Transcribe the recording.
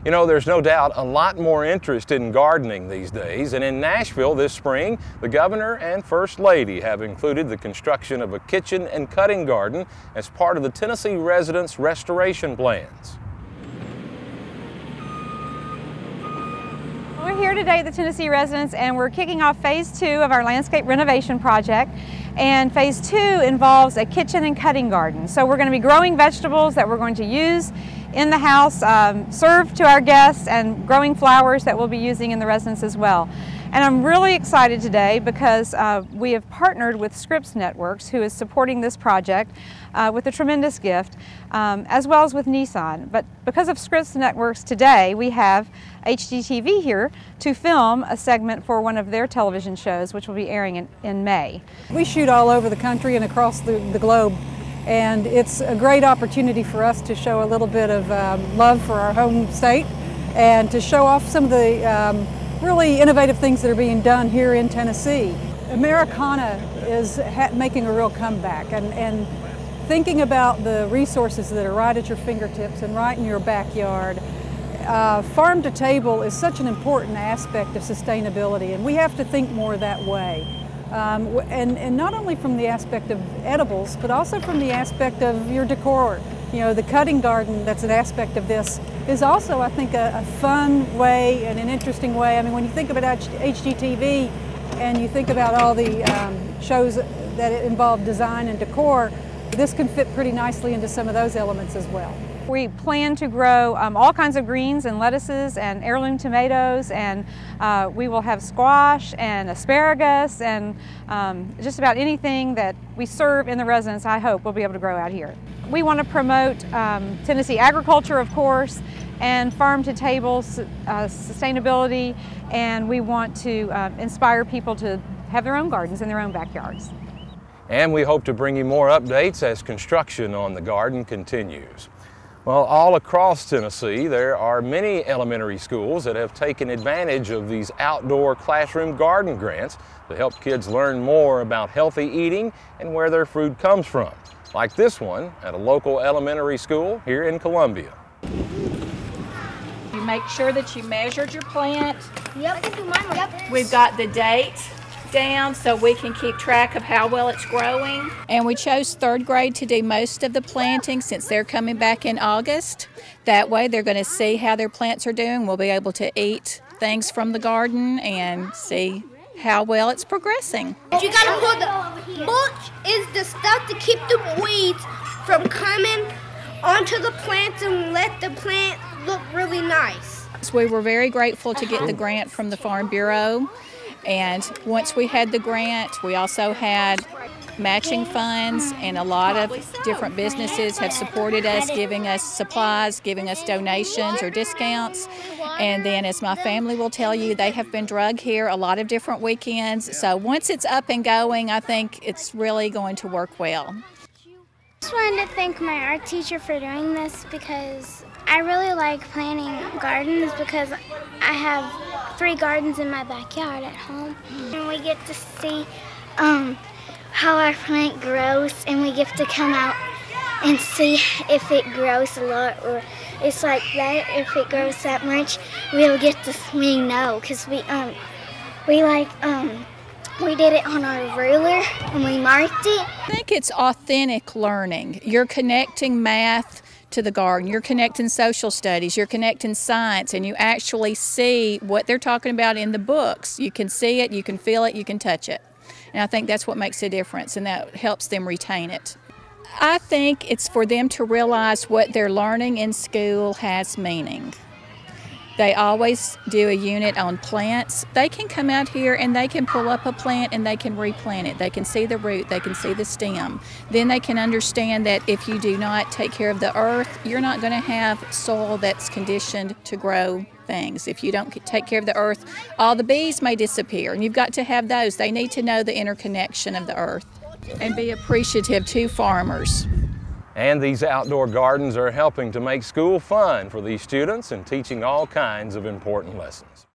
You know, there's no doubt a lot more interest in gardening these days, and in Nashville this spring, the Governor and First Lady have included the construction of a kitchen and cutting garden as part of the Tennessee residents' restoration plans. We're here today at the Tennessee residents, and we're kicking off phase 2 of our landscape renovation project. And phase 2 involves a kitchen and cutting garden. So we're going to be growing vegetables that we're going to use in the house, serve to our guests, and growing flowers that we'll be using in the residence as well. And I'm really excited today because we have partnered with Scripps Networks, who is supporting this project with a tremendous gift, as well as with Nissan. But because of Scripps Networks today, we have HGTV here to film a segment for one of their television shows, which will be airing in May. We shoot all over the country and across the globe, and it's a great opportunity for us to show a little bit of love for our home state and to show off some of the really innovative things that are being done here in Tennessee. Americana is making a real comeback, and thinking about the resources that are right at your fingertips and right in your backyard. Farm to table is such an important aspect of sustainability, and we have to think more that way. And not only from the aspect of edibles, but also from the aspect of your decor. You know, the cutting garden that's an aspect of this is also, I think, a fun way and an interesting way. I mean, when you think about HGTV and you think about all the shows that involve design and decor, this can fit pretty nicely into some of those elements as well. We plan to grow all kinds of greens and lettuces and heirloom tomatoes, and we will have squash and asparagus and just about anything that we serve in the residence, I hope, we'll be able to grow out here. We want to promote Tennessee agriculture, of course, and farm-to-table sustainability, and we want to inspire people to have their own gardens in their own backyards. And we hope to bring you more updates as construction on the garden continues. Well, all across Tennessee, there are many elementary schools that have taken advantage of these outdoor classroom garden grants to help kids learn more about healthy eating and where their food comes from, like this one at a local elementary school here in Columbia. You make sure that you measured your plant. Yep. I can do mine. Yep. We've got the date down so we can keep track of how well it's growing. And we chose 3rd grade to do most of the planting since they're coming back in August. That way they're going to see how their plants are doing. We'll be able to eat things from the garden and see how well it's progressing. You gotta pull the mulch is the stuff to keep the weeds from coming onto the plants and let the plant look really nice. So we were very grateful to get the grant from the Farm Bureau. And once we had the grant, we also had matching funds, and a lot of different businesses have supported us, giving us supplies, giving us donations or discounts. And then, as my family will tell you, they have been drug here a lot of different weekends. So once it's up and going, I think it's really going to work well. I just wanted to thank my art teacher for doing this because I really like planting gardens because I have 3 gardens in my backyard at home. And we get to see how our plant grows, and we get to come out and see if it grows a lot or it's like that. If it grows that much, we'll get to know because we did it on our ruler and we marked it. I think it's authentic learning. You're connecting math to the garden, you're connecting social studies, you're connecting science, and you actually see what they're talking about in the books. You can see it, you can feel it, you can touch it. And I think that's what makes a difference, and that helps them retain it. I think it's for them to realize what they're learning in school has meaning. They always do a unit on plants. They can come out here and they can pull up a plant and they can replant it. They can see the root, they can see the stem. Then they can understand that if you do not take care of the earth, you're not going to have soil that's conditioned to grow things. If you don't take care of the earth, all the bees may disappear, and you've got to have those. They need to know the interconnection of the earth and be appreciative to farmers. And these outdoor gardens are helping to make school fun for these students and teaching all kinds of important lessons.